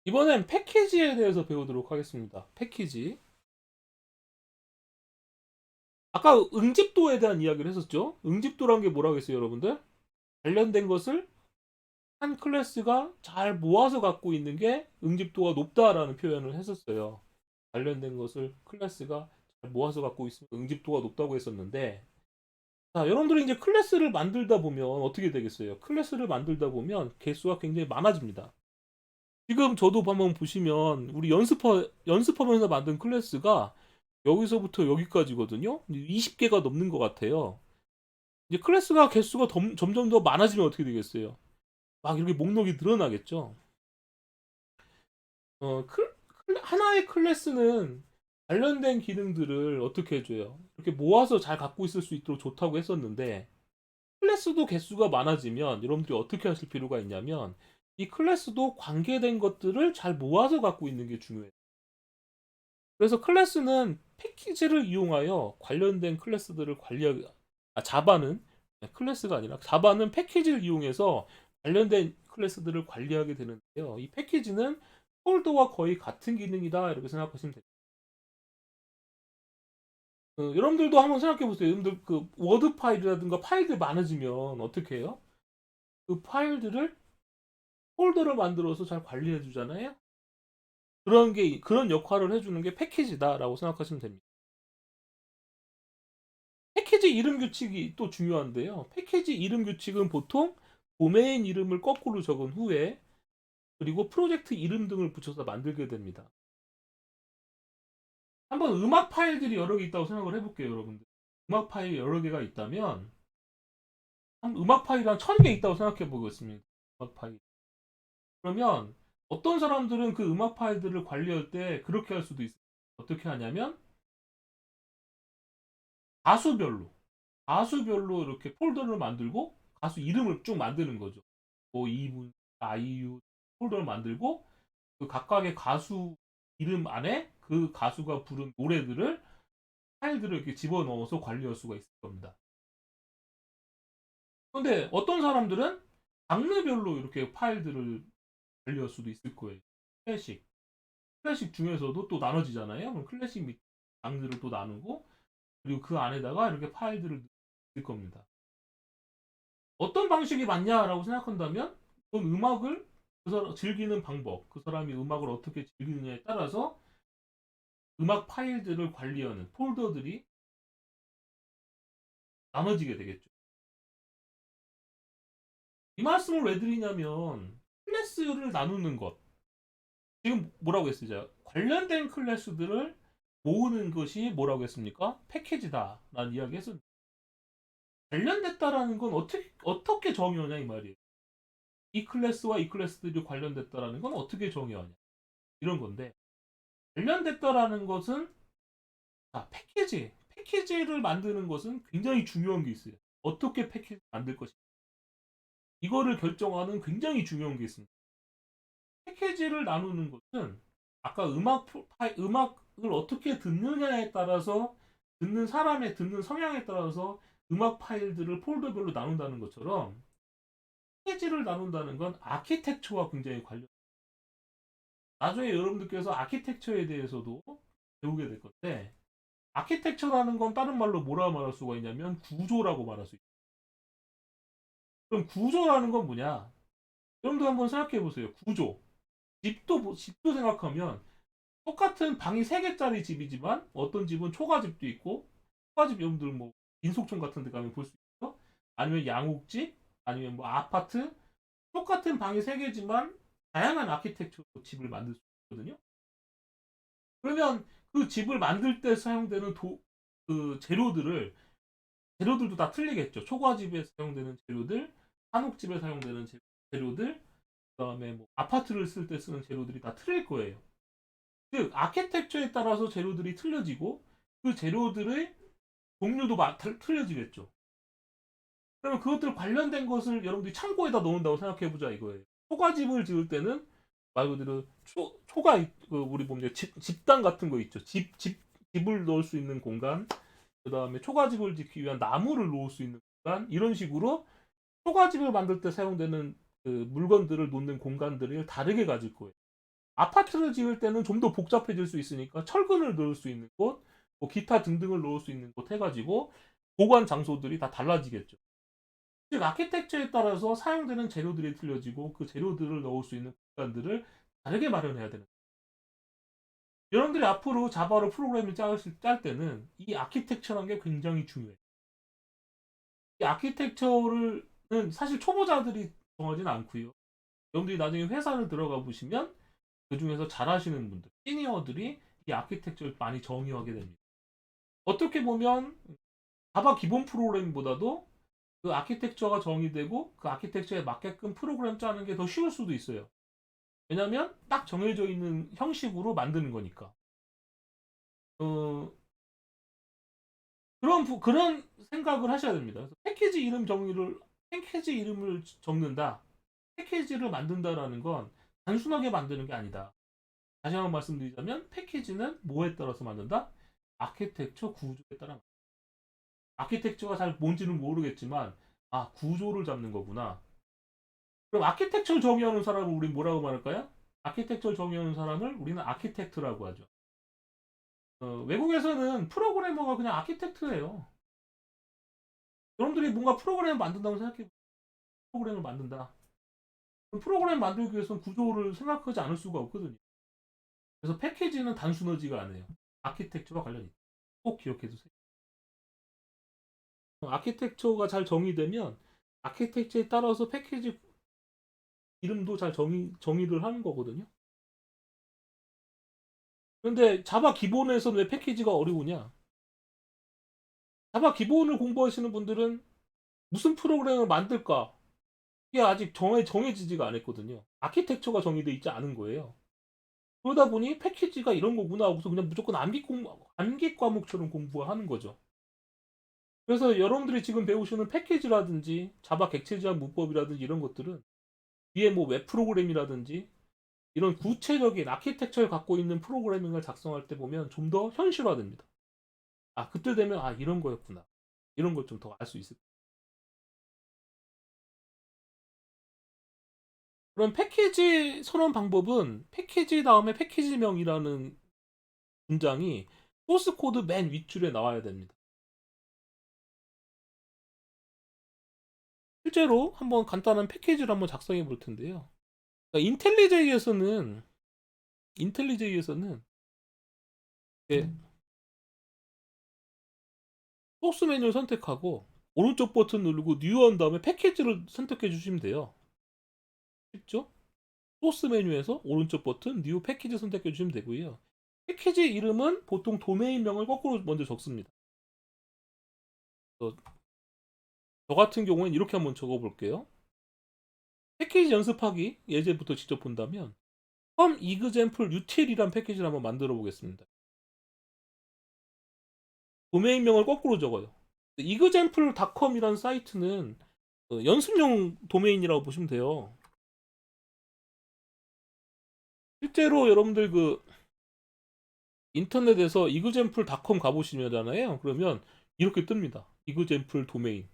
이번엔 패키지에 대해서 배우도록 하겠습니다. 패키지. 아까 응집도에 대한 이야기를 했었죠. 응집도란 게 뭐라고 했어요, 여러분들? 관련된 것을 한 클래스가 잘 모아서 갖고 있는 게 응집도가 높다라는 표현을 했었어요. 관련된 것을 클래스가 잘 모아서 갖고 있으면 응집도가 높다고 했었는데, 자, 여러분들이 이제 클래스를 만들다 보면 어떻게 되겠어요? 클래스를 만들다 보면 개수가 굉장히 많아집니다. 지금 저도 한번 보시면 우리 연습하면서 만든 클래스가 여기서부터 여기까지거든요. 20개가 넘는 것 같아요. 이제 클래스가 개수가 점점 더 많아지면 어떻게 되겠어요? 막 이렇게 목록이 늘어나겠죠. 하나의 클래스는 관련된 기능들을 어떻게 해줘요? 이렇게 모아서 잘 갖고 있을 수 있도록 좋다고 했었는데, 클래스도 개수가 많아지면 여러분들이 어떻게 하실 필요가 있냐면, 이 클래스도 관계된 것들을 잘 모아서 갖고 있는 게 중요해요. 그래서 클래스는 패키지를 이용하여 관련된 클래스들을 관리하기, 자바는 클래스가 아니라 자바는 패키지를 이용해서 관련된 클래스들을 관리하게 되는데요. 이 패키지는 폴더와 거의 같은 기능이다 이렇게 생각하시면 됩니다. 여러분들도 한번 생각해 보세요. 여러분들 그 워드 파일이라든가 파일들 많아지면 어떻게 해요? 그 파일들을 폴더를 만들어서 잘 관리해 주잖아요. 그런 역할을 해주는 게 패키지다라고 생각하시면 됩니다. 패키지 이름 규칙이 또 중요한데요. 패키지 이름 규칙은 보통 도메인 이름을 거꾸로 적은 후에 그리고 프로젝트 이름 등을 붙여서 만들게 됩니다. 한번 음악 파일들이 여러 개 있다고 생각을 해볼게요, 여러분들. 음악 파일 여러 개가 있다면 한 음악 파일 한 1000개 있다고 생각해 보겠습니다. 음악 파일. 그러면 어떤 사람들은 그 음악 파일들을 관리할 때 그렇게 할 수도 있어요. 어떻게 하냐면 가수별로 가수별로 이렇게 폴더를 만들고 가수 이름을 쭉 만드는 거죠. 뭐 이분, 아이유 폴더를 만들고 그 각각의 가수 이름 안에 그 가수가 부른 노래들을 파일들을 이렇게 집어넣어서 관리할 수가 있을 겁니다. 그런데 어떤 사람들은 장르별로 이렇게 파일들을 관리할 수도 있을 거예요. 클래식. 클래식 중에서도 또 나눠지잖아요. 그럼 클래식 및 장르를 또 나누고 그리고 그 안에다가 이렇게 파일들을 넣을 겁니다. 어떤 방식이 맞냐라고 생각한다면 그건 음악을 그 사람 즐기는 방법, 그 사람이 음악을 어떻게 즐기느냐에 따라서 음악 파일들을 관리하는 폴더들이 나눠지게 되겠죠. 이 말씀을 왜 드리냐면 클래스를 나누는 것. 지금 뭐라고 했어요? 관련된 클래스들을 모으는 것이 뭐라고 했습니까? 패키지다. 라는 이야기 했습니다. 관련됐다라는 건 어떻게 정의하냐 이 말이에요. 이 클래스와 이 클래스들이 관련됐다라는 건 어떻게 정의하냐. 이런 건데 관련됐다라는 것은 패키지를 만드는 것은 굉장히 중요한 게 있어요. 어떻게 패키지 만들 것인가. 이거를 결정하는 굉장히 중요한 게 있습니다. 패키지를 나누는 것은 아까 음악을 어떻게 듣느냐에 따라서 듣는 사람의 듣는 성향에 따라서 음악 파일들을 폴더별로 나눈다는 것처럼 패키지를 나눈다는 건 아키텍처와 굉장히 관련. 나중에 여러분들께서 아키텍처에 대해서도 배우게 될 건데 아키텍처라는 건 다른 말로 뭐라 말할 수가 있냐면 구조라고 말할 수 있어요. 그럼 구조라는 건 뭐냐? 여러분들 한번 생각해 보세요. 구조. 집도 생각하면 똑같은 방이 3개짜리 집이지만 어떤 집은 초가집도 있고 초가집 여러분들 뭐 민속촌 같은 데 가면 볼 수 있죠. 아니면 양옥집 아니면 뭐 아파트 똑같은 방이 3개지만 다양한 아키텍처로 집을 만들 수 있거든요. 그러면 그 집을 만들 때 사용되는 그 재료들도 다 틀리겠죠. 초가집에 사용되는 재료들, 한옥집에 사용되는 재료들, 그다음에 뭐 아파트를 쓸 때 쓰는 재료들이 다 틀릴 거예요. 즉 아키텍처에 따라서 재료들이 틀려지고 그 재료들의 종류도 틀려지겠죠. 그러면 그것들 관련된 것을 여러분들이 창고에다 넣는다고 생각해 보자 이거예요. 초가집을 지을 때는 말 그대로 초가 우리 보면 집당 같은 거 있죠. 집을 넣을 수 있는 공간, 그다음에 초가집을 짓기 위한 나무를 놓을 수 있는 공간 이런 식으로 초가집을 만들 때 사용되는 그 물건들을 놓는 공간들을 다르게 가질 거예요. 아파트를 지을 때는 좀 더 복잡해질 수 있으니까 철근을 넣을 수 있는 곳, 뭐 기타 등등을 넣을 수 있는 곳 해가지고 보관 장소들이 다 달라지겠죠. 즉 아키텍처에 따라서 사용되는 재료들이 틀려지고 그 재료들을 넣을 수 있는 공간들을 다르게 마련해야 되는. 여러분들이 앞으로 자바로 프로그램을 짤 때는 이 아키텍처라는 게 굉장히 중요해요. 이 아키텍처를 사실 초보자들이 정하진 않고요. 여러분들이 나중에 회사를 들어가 보시면 그 중에서 잘하시는 분들, 시니어들이 이 아키텍처를 많이 정의하게 됩니다. 어떻게 보면 자바 기본 프로그램보다도 그 아키텍처가 정의되고 그 아키텍처에 맞게끔 프로그램 짜는 게 더 쉬울 수도 있어요. 왜냐면 딱 정해져 있는 형식으로 만드는 거니까. 어, 그런 생각을 하셔야 됩니다. 그래서 패키지 이름을 적는다. 패키지를 만든다라는 건 단순하게 만드는 게 아니다. 다시 한번 말씀드리자면 패키지는 뭐에 따라서 만든다? 아키텍처 구조에 따라. 아키텍처가 잘 뭔지는 모르겠지만 구조를 잡는 거구나. 그럼 아키텍처 정의하는 사람을 우리 뭐라고 말할까요? 아키텍처 정의하는 사람을 우리는 아키텍트라고 하죠. 외국에서는 프로그래머가 그냥 아키텍트예요. 여러분들이 뭔가 프로그램을 만든다고 생각해. 프로그램을 만든다. 프로그램 만들기 위해서는 구조를 생각하지 않을 수가 없거든요. 그래서 패키지는 단순하지가 않아요. 아키텍처와 관련이 있다. 꼭 기억해 두세요. 아키텍처가 잘 정의되면 아키텍처에 따라서 패키지 이름도 잘 정의를 하는 거거든요. 그런데 자바 기본에서는 왜 패키지가 어려우냐? 자바 기본을 공부하시는 분들은 무슨 프로그램을 만들까? 이게 아직 정해지지가 않았거든요. 아키텍처가 정의되어 있지 않은 거예요. 그러다 보니 패키지가 이런 거구나 하고서 그냥 무조건 암기 과목처럼 공부하는 거죠. 그래서 여러분들이 지금 배우시는 패키지라든지 자바 객체 지원 문법이라든지 이런 것들은 뒤에 뭐 웹 프로그램이라든지 이런 구체적인 아키텍처를 갖고 있는 프로그래밍을 작성할 때 보면 좀 더 현실화됩니다. 그때 되면 이런 거였구나. 이런 걸 좀 더 알 수 있을 거예요. 그럼 패키지 선언 방법은 패키지 다음에 패키지명이라는 문장이 소스 코드 맨 윗줄에 나와야 됩니다. 실제로 한번 간단한 패키지를 한번 작성해 볼 텐데요. 그러니까 인텔리제이에서는 소스 메뉴를 선택하고 오른쪽 버튼 누르고 뉴 한 다음에 패키지를 선택해 주시면 돼요. 쉽죠? 소스 메뉴에서 오른쪽 버튼 뉴 패키지 선택해 주시면 되고요. 패키지 이름은 보통 도메인명을 거꾸로 먼저 적습니다. 저 같은 경우는 이렇게 한번 적어 볼게요. 패키지 연습하기 예제부터 직접 본다면 펌 이그젬플 유틸이란 패키지를 한번 만들어 보겠습니다. 도메인명을 거꾸로 적어요. 이그젬플닷컴이라는 사이트는 연습용 도메인이라고 보시면 돼요. 실제로 여러분들 인터넷에서 이그젬플닷컴 가보시면잖아요. 그러면 이렇게 뜹니다. 이그젬플 도메인.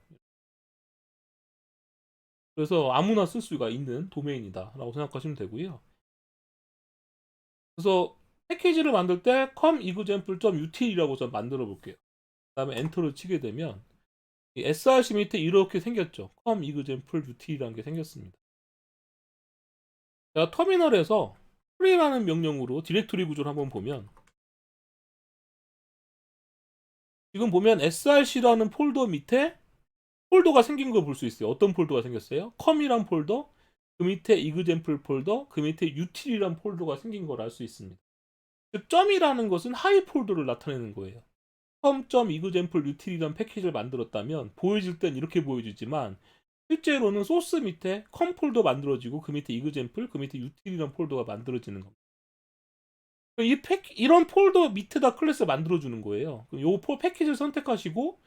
그래서 아무나 쓸 수가 있는 도메인이다 라고 생각하시면 되고요. 그래서 패키지를 만들 때 comexample.util이라고 좀 만들어 볼게요. 그 다음에 엔터를 치게 되면 src 밑에 이렇게 생겼죠. comexample.util이라는 게 생겼습니다. 제가 터미널에서 free라는 명령으로 디렉토리 구조를 한번 보면 지금 보면 src라는 폴더 밑에 폴더가 생긴 걸 볼 수 있어요. 어떤 폴더가 생겼어요? com이란 폴더, 그 밑에 example 폴더, 그 밑에 util이란 폴더가 생긴 걸 알 수 있습니다. 즉 점이라는 것은 하이 폴더를 나타내는 거예요. com.example util이라는 패키지를 만들었다면 보여질 땐 이렇게 보여지지만 실제로는 소스 밑에 com 폴더 만들어지고 그 밑에 example, 그 밑에 util이라는 폴더가 만들어지는 겁니다. 이런 폴더 밑에다 클래스 만들어주는 거예요. 요 패키지를 선택하시고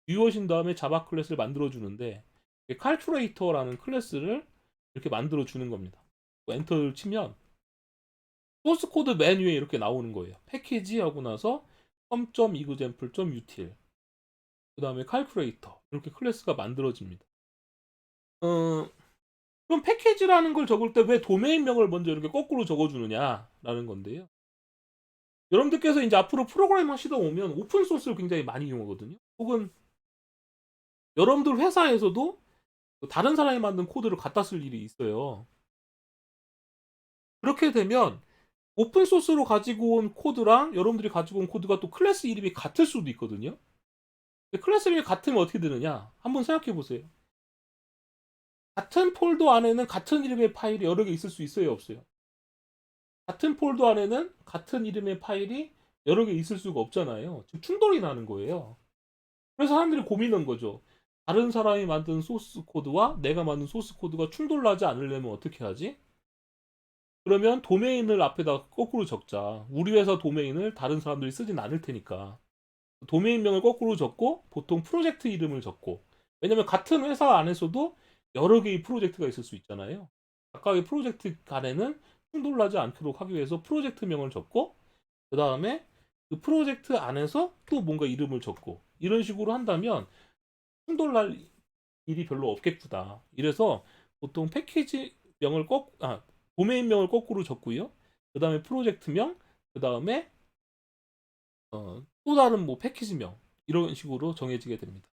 뉴하신 다음에 자바 클래스를 만들어주는데 calculator라는 클래스를 이렇게 만들어주는 겁니다. 엔터를 치면 소스 코드 메뉴에 이렇게 나오는 거예요. 패키지 하고 나서 com.example.util 그 다음에 calculator 이렇게 클래스가 만들어집니다. 어, 그럼 패키지라는 걸 적을 때 왜 도메인명을 먼저 이렇게 거꾸로 적어주느냐라는 건데요. 여러분들께서 이제 앞으로 프로그램 하시다 보면 오픈 소스를 굉장히 많이 이용하거든요. 혹은 여러분들 회사에서도 다른 사람이 만든 코드를 갖다 쓸 일이 있어요. 그렇게 되면 오픈 소스로 가지고 온 코드랑 여러분들이 가지고 온 코드가 또 클래스 이름이 같을 수도 있거든요. 근데 클래스 이름이 같으면 어떻게 되느냐? 한번 생각해 보세요. 같은 폴더 안에는 같은 이름의 파일이 여러 개 있을 수 있어요, 없어요? 같은 폴더 안에는 같은 이름의 파일이 여러 개 있을 수가 없잖아요. 지금 충돌이 나는 거예요. 그래서 사람들이 고민한 거죠. 다른 사람이 만든 소스 코드와 내가 만든 소스 코드가 충돌나지 않으려면 어떻게 하지? 그러면 도메인을 앞에다 거꾸로 적자. 우리 회사 도메인을 다른 사람들이 쓰진 않을 테니까. 도메인명을 거꾸로 적고 보통 프로젝트 이름을 적고. 왜냐면 같은 회사 안에서도 여러 개의 프로젝트가 있을 수 있잖아요. 각각의 프로젝트 간에는 충돌나지 않도록 하기 위해서 프로젝트명을 적고 그 다음에 그 프로젝트 안에서 또 뭔가 이름을 적고 이런 식으로 한다면 충돌날 일이 별로 없겠구나. 이래서 보통 패키지명을 도메인명을 거꾸로 적고요. 그 다음에 프로젝트명, 그 다음에 또 다른 뭐 패키지명 이런 식으로 정해지게 됩니다.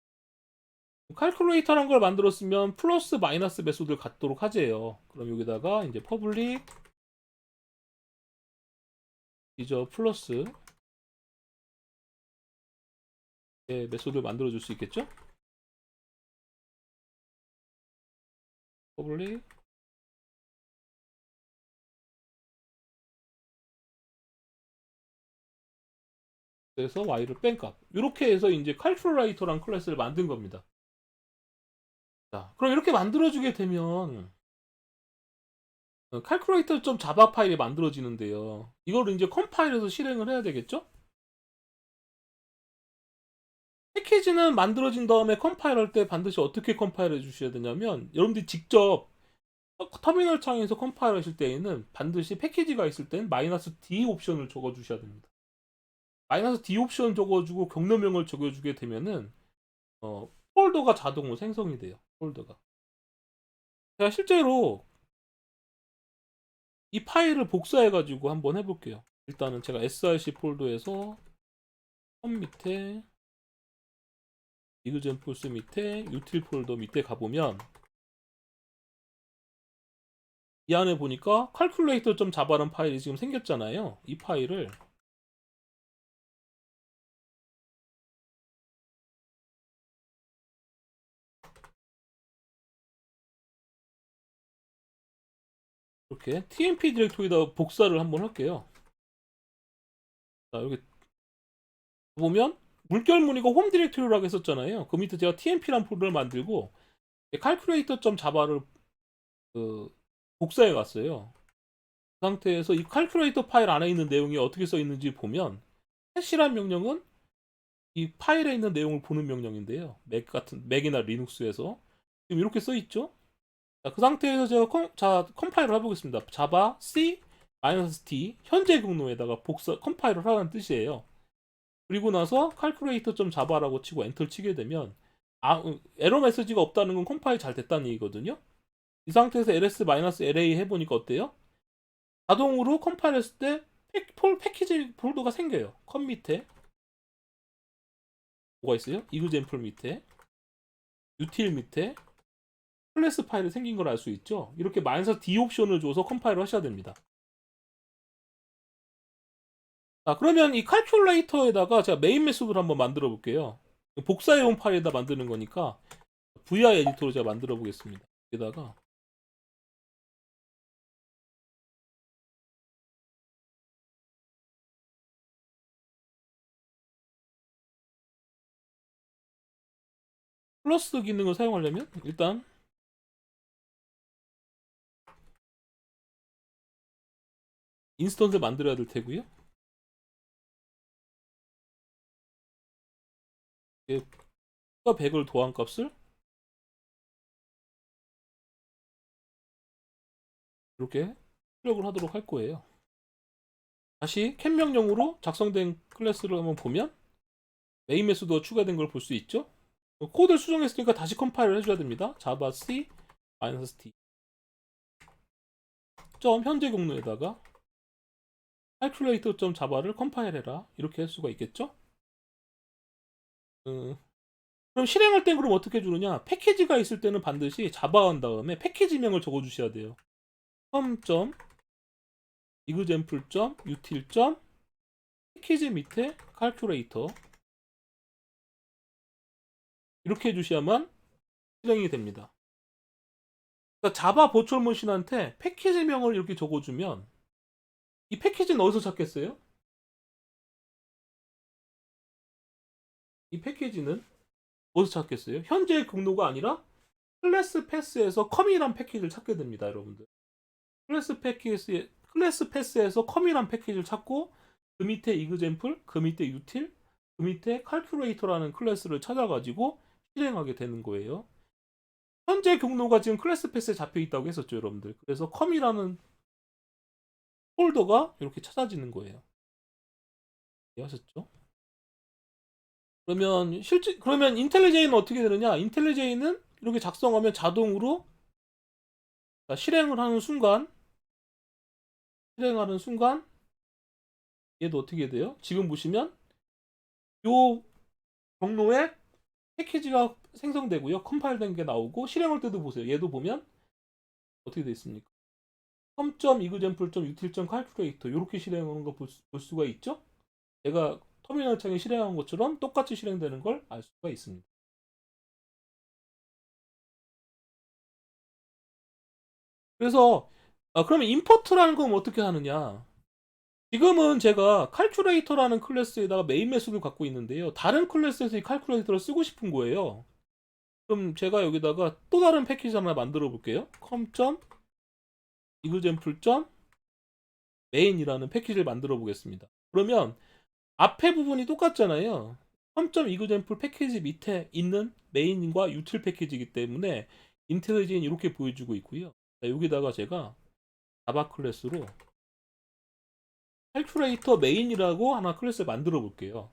칼큘레이터라는 걸 만들었으면 플러스 마이너스 메소드를 갖도록 하재요. 그럼 여기다가 이제 퍼블릭 이저 플러스 메소드를 만들어 줄 수 있겠죠? 퍼블릭 그래서 y를 뺀 값. 이렇게 해서 이제 칼큘레이터란 클래스를 만든 겁니다. 자, 그럼 이렇게 만들어주게 되면 칼큘레이터 좀 자바 파일이 만들어지는데요. 이걸 이제 컴파일해서 실행을 해야 되겠죠? 패키지는 만들어진 다음에 컴파일할 때 반드시 어떻게 컴파일해 주셔야 되냐면 여러분들이 직접 터미널 창에서 컴파일 하실 때에는 반드시 패키지가 있을 땐 -d 옵션을 적어 주셔야 됩니다. -d 옵션 적어주고 경로명을 적어주게 되면은 폴더가 자동으로 생성이 돼요. 폴더가. 제가 실제로 이 파일을 복사해 가지고 한번 해볼게요. 일단은 제가 src 폴더에서 홈 밑에 examples 밑에 util 폴더 밑에 가보면 이 안에 보니까 calculator.java라는 파일이 지금 생겼잖아요. 이 파일을 이렇게 tmp 디렉토리에다 복사를 한번 할게요. 자, 여기 보면 물결무늬가 홈 디렉토리라고 했었잖아요. 그 밑에 제가 tmp라는 폴더를 만들고 calculator.java를 복사해 갔어요. 그 상태에서 이 calculator 파일 안에 있는 내용이 어떻게 써 있는지 보면 hash란 명령은 이 파일에 있는 내용을 보는 명령인데요. 맥이나 리눅스에서 지금 이렇게 써 있죠. 자, 그 상태에서 제가 컴파일을 해보겠습니다. java c-t 현재 경로에다가 컴파일을 하라는 뜻이에요. 그리고 나서 calculator.java라고 치고 엔터를 치게 되면 에러 메시지가 없다는 건 컴파일 잘 됐다는 얘기거든요. 이 상태에서 ls-la 해보니까 어때요? 자동으로 컴파일 했을 때 패키지 폴더가 생겨요. 컴 밑에 뭐가 있어요? example 밑에 util 밑에 클래스 파일이 생긴 걸 알 수 있죠. 이렇게 -d 옵션을 줘서 컴파일을 하셔야 됩니다. 자, 그러면 이 칼큘레이터에다가 제가 메인 메소드를 한번 만들어 볼게요. 복사해온 파일에다 만드는 거니까 vi 에디터로 제가 만들어 보겠습니다. 여기다가 플러스 기능을 사용하려면 일단 인스턴스를 만들어야 될 테고요. 100을 도한 값을 이렇게 출력을 하도록 할 거예요. 다시 캔 명령으로 작성된 클래스를 한번 보면 메인 메소드가 추가된 걸 볼 수 있죠. 코드를 수정했으니까 다시 컴파일을 해줘야 됩니다. java c-t 점 현재 경로에다가 calculator.java를 컴파일해라 이렇게 할 수가 있겠죠? 그럼 실행할 땐 그럼 어떻게 주느냐? 패키지가 있을 때는 반드시 자바 한 다음에 패키지명을 적어 주셔야 돼요. example.util. 패키지 밑에 calculator 이렇게 해주셔야만 실행이 됩니다. 그러니까 자바 버추얼 머신한테 패키지명을 이렇게 적어주면 이 패키지는 어디서 찾겠어요? 이 패키지는 어디서 찾겠어요? 현재 경로가 아니라 클래스 패스에서 컴이란 패키지를 찾게 됩니다, 여러분들. 클래스 패스에서 컴이란 패키지를 찾고 그 밑에 example, 그 밑에 util, 그 밑에 calculator라는 클래스를 찾아가지고 실행하게 되는 거예요. 현재 경로가 지금 클래스 패스에 잡혀 있다고 했었죠, 여러분들. 그래서 컴이라는 폴더가 이렇게 찾아지는 거예요. 이해하셨죠? 그러면 인텔리제이는 어떻게 되느냐? 인텔리제이는 이렇게 작성하면 자동으로 실행하는 순간 얘도 어떻게 돼요? 지금 보시면 요 경로에 패키지가 생성되고요. 컴파일된 게 나오고 실행할 때도 보세요. 얘도 보면 어떻게 되어 있습니까? com.example.util.calculator 이렇게 실행하는 거 볼 수가 있죠? 제가 터미널 창에 실행한 것처럼 똑같이 실행되는 걸 알 수가 있습니다. 그래서 그러면 임포트라는 건 어떻게 하느냐? 지금은 제가 calculator라는 클래스에다가 메인 메소드를 갖고 있는데요. 다른 클래스에서 이 calculator를 쓰고 싶은 거예요. 그럼 제가 여기다가 또 다른 패키지 하나 만들어 볼게요. com.example.main이라는 패키지를 만들어 보겠습니다. 그러면 앞에 부분이 똑같잖아요. com.example 패키지 밑에 있는 메인과 util 패키지이기 때문에 인텔리제이는 이렇게 보여주고 있고요. 자, 여기다가 제가 자바 클래스로 calculator main이라고 하나 클래스를 만들어 볼게요.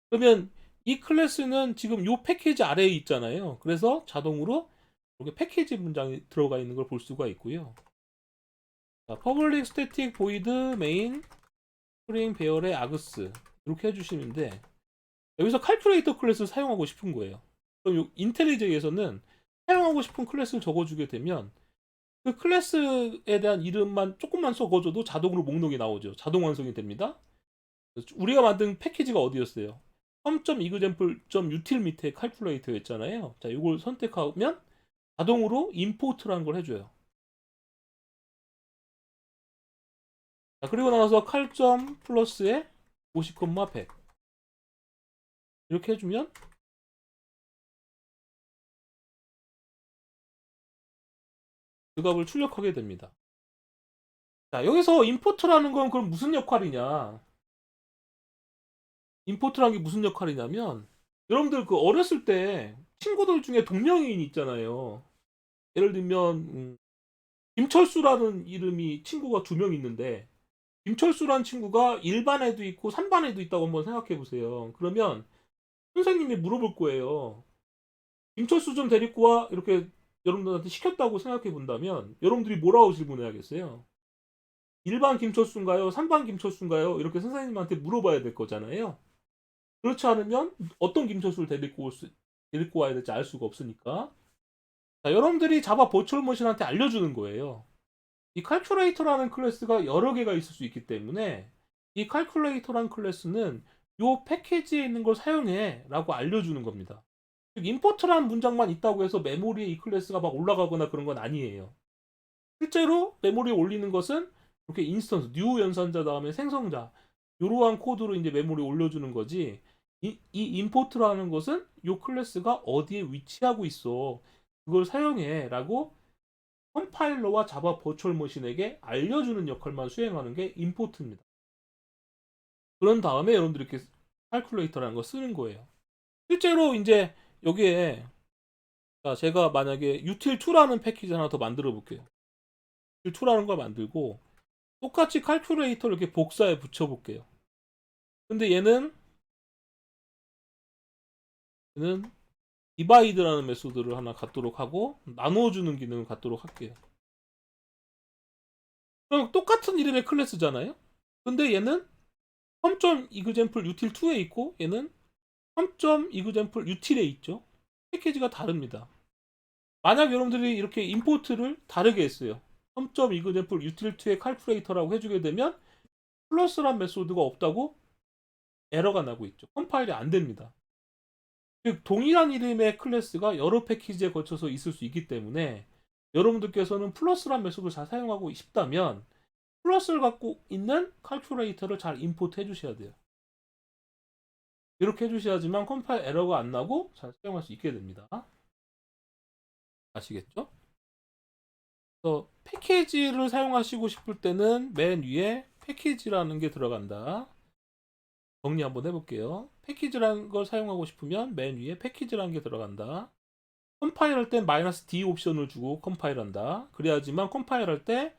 그러면 이 클래스는 지금 이 패키지 아래에 있잖아요. 그래서 자동으로 이렇게 패키지 문장이 들어가 있는 걸 볼 수가 있고요. 자, public static void main string 배열의 args 이렇게 해주시는데 여기서 calculator 클래스를 사용하고 싶은 거예요. 그럼 이 인텔리제이에서는 사용하고 싶은 클래스를 적어주게 되면 그 클래스에 대한 이름만 조금만 적어줘도 자동으로 목록이 나오죠. 자동 완성이 됩니다. 우리가 만든 패키지가 어디였어요? com.example.util 밑에 calculator였잖아요. 자, 이걸 선택하면 자동으로 import라는 걸 해줘요. 자, 그리고 나서 cal. 플러스에 50,100 이렇게 해주면 그 값을 출력하게 됩니다. 자, 여기서 import라는 건 그럼 무슨 역할이냐? import라는 게 무슨 역할이냐면 여러분들 그 어렸을 때 친구들 중에 동명이인 있잖아요. 예를 들면 김철수라는 이름이 친구가 2명 있는데 김철수라는 친구가 1반에도 있고 3반에도 있다고 한번 생각해 보세요. 그러면 선생님이 물어볼 거예요. 김철수 좀 데리고 와 이렇게 여러분들한테 시켰다고 생각해 본다면 여러분들이 뭐라고 질문해야겠어요? 1반 김철수인가요? 3반 김철수인가요? 이렇게 선생님한테 물어봐야 될 거잖아요. 그렇지 않으면 어떤 김철수를 데리고 와야 될지 알 수가 없으니까. 자, 여러분들이 자바 버추얼 머신한테 알려주는 거예요. 이 calculator라는 클래스가 여러 개가 있을 수 있기 때문에 이 calculator라는 클래스는 요 패키지에 있는 걸 사용해 라고 알려주는 겁니다. 즉 import라는 문장만 있다고 해서 메모리에 이 클래스가 막 올라가거나 그런 건 아니에요. 실제로 메모리에 올리는 것은 이렇게 인스턴스, new 연산자 다음에 생성자 이러한 코드로 이제 메모리에 올려주는 거지. 이 import라는 것은 이 클래스가 어디에 위치하고 있어 그걸 사용해 라고 컴파일러와 자바 버추얼 머신에게 알려주는 역할만 수행하는 게 import입니다. 그런 다음에 여러분들이 이렇게 calculator라는 거 쓰는 거예요. 실제로 이제 여기에 제가 만약에 util2라는 패키지 하나 더 만들어 볼게요. util2라는 걸 만들고 똑같이 calculator를 이렇게 복사해 붙여 볼게요. 근데 얘는 divide라는 메소드를 하나 갖도록 하고 나눠주는 기능을 갖도록 할게요. 그럼 똑같은 이름의 클래스잖아요. 근데 얘는 sum.example util2에 있고 얘는 sum.example util에 있죠. 패키지가 다릅니다. 만약 여러분들이 이렇게 임포트를 다르게 했어요. sum.example util2의 calculator라고 해주게 되면 플러스란 메소드가 없다고 에러가 나고 있죠. 컴파일이 안 됩니다. 즉 동일한 이름의 클래스가 여러 패키지에 걸쳐서 있을 수 있기 때문에 여러분들께서는 플러스란 메소드를 잘 사용하고 싶다면 플러스를 갖고 있는 칼큘레이터를 잘 임포트 해주셔야 돼요. 이렇게 해주셔야지만 컴파일 에러가 안 나고 잘 사용할 수 있게 됩니다. 아시겠죠? 그래서 패키지를 사용하시고 싶을 때는 맨 위에 패키지라는 게 들어간다. 정리 한번 해볼게요. 패키지라는 걸 사용하고 싶으면 맨 위에 패키지라는 게 들어간다. 컴파일할 때 -d 옵션을 주고 컴파일한다. 그래야지만 컴파일할 때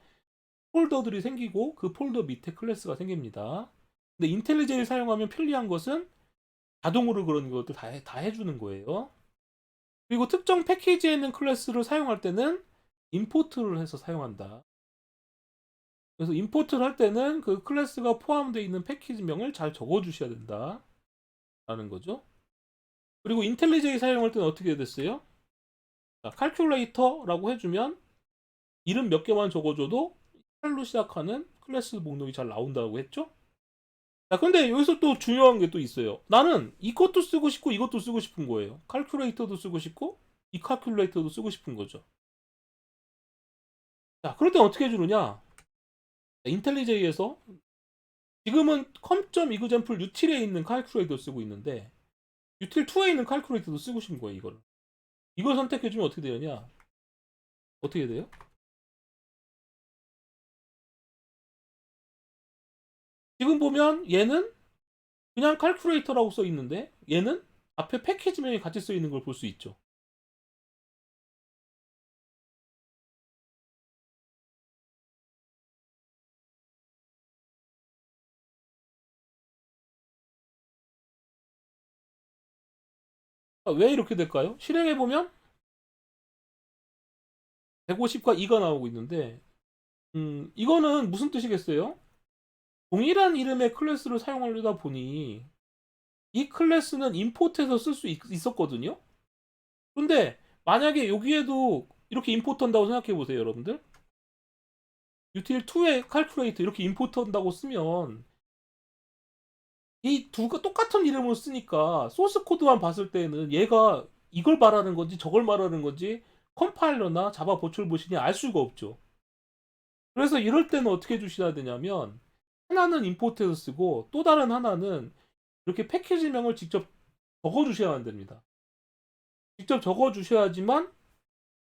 폴더들이 생기고 그 폴더 밑에 클래스가 생깁니다. 근데 인텔리제를 사용하면 편리한 것은 자동으로 그런 것들 다 해주는 거예요. 그리고 특정 패키지에 있는 클래스를 사용할 때는 임포트를 해서 사용한다. 그래서 임포트를 할 때는 그 클래스가 포함되어 있는 패키지명을 잘 적어주셔야 된다. 라는 거죠. 그리고 인텔리제이 사용할 때는 어떻게 됐어요? 자, 칼큘레이터라고 해주면 이름 몇 개만 적어줘도 8로 시작하는 클래스 목록이 잘 나온다고 했죠? 자, 근데 여기서 또 중요한 게 또 있어요. 나는 이것도 쓰고 싶고 이것도 쓰고 싶은 거예요. 칼큘레이터도 쓰고 싶고 이 칼큘레이터도 쓰고 싶은 거죠. 자, 그럴 땐 어떻게 해주느냐? 인텔리제이에서 지금은 com.example util에 있는 칼큘레이터 쓰고 있는데 util2에 있는 칼큘레이터도 쓰고 싶은 거예요. 이걸 선택해주면 어떻게 되느냐? 어떻게 돼요? 지금 보면 얘는 그냥 칼큘레이터라고 써 있는데 얘는 앞에 패키지명이 같이 써 있는 걸 볼 수 있죠. 왜 이렇게 될까요? 실행해 보면 150과 2가 나오고 있는데 이거는 무슨 뜻이겠어요? 동일한 이름의 클래스를 사용하려다 보니 이 클래스는 임포트해서 쓸 수 있었거든요. 근데 만약에 여기에도 이렇게 임포트 한다고 생각해 보세요, 여러분들. util2의 calculate 이렇게 임포트 한다고 쓰면 이 두가 똑같은 이름을 쓰니까 소스 코드만 봤을 때는 얘가 이걸 말하는 건지 저걸 말하는 건지 컴파일러나 자바 버추얼 머신이 알 수가 없죠. 그래서 이럴 때는 어떻게 해주셔야 되냐면 하나는 임포트해서 쓰고 또 다른 하나는 이렇게 패키지명을 직접 적어주셔야 됩니다. 직접 적어주셔야지만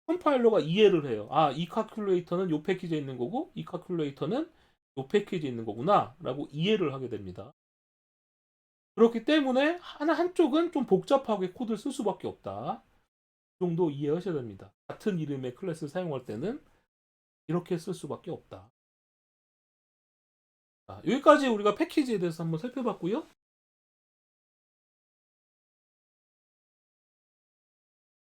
컴파일러가 이해를 해요. 아, 이 칼큘레이터는 이 패키지에 있는 거고 이 칼큘레이터는 이 패키지에 있는 거구나 라고 이해를 하게 됩니다. 그렇기 때문에 한쪽은 좀 복잡하게 코드를 쓸 수밖에 없다. 이 정도 이해하셔야 됩니다. 같은 이름의 클래스를 사용할 때는 이렇게 쓸 수밖에 없다. 자, 여기까지 우리가 패키지에 대해서 한번 살펴봤고요.